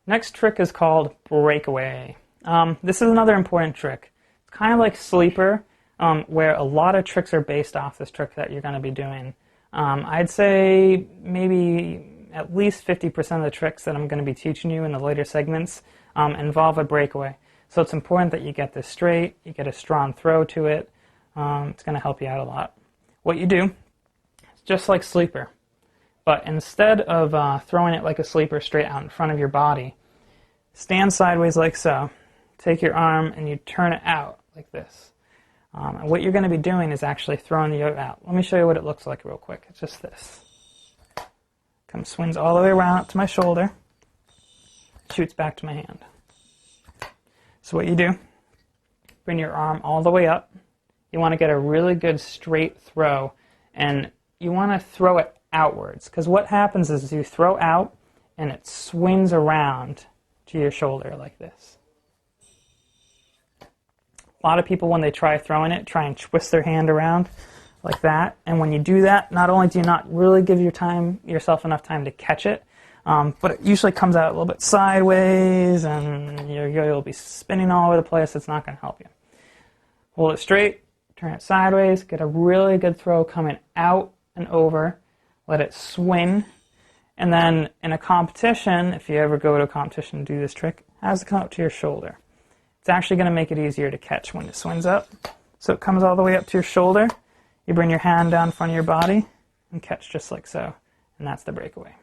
Next trick is called Breakaway. This is another important trick. It's kind of like Sleeper, where a lot of tricks are based off this trick that you're going to be doing. I'd say maybe at least 50% of the tricks that I'm going to be teaching you in the later segments involve a breakaway. So it's important that you get this straight, you get a strong throw to it. It's going to help you out a lot. What you do is just like Sleeper, but instead of throwing it like a sleeper straight out in front of your body, stand sideways like so, take your arm and you turn it out like this. And what you're going to be doing is actually throwing the yo out. Let me show you what it looks like real quick. It's just this. Swings all the way around up to my shoulder, shoots back to my hand. So what you do, bring your arm all the way up. You want to get a really good straight throw, and you want to throw it outwards, because what happens is you throw out and it swings around to your shoulder like this. A lot of people, when they try throwing it, try and twist their hand around like that, and when you do that, not only do you not really give yourself enough time to catch it, but it usually comes out a little bit sideways, and your yo-yo will be spinning all over the place. It's not going to help you. Hold it straight, turn it sideways, get a really good throw coming out and over, let it swing, and then in a competition, if you ever go to a competition and do this trick, it has to come up to your shoulder. It's actually going to make it easier to catch when it swings up. So it comes all the way up to your shoulder, you bring your hand down in front of your body, and catch just like so, and that's the breakaway.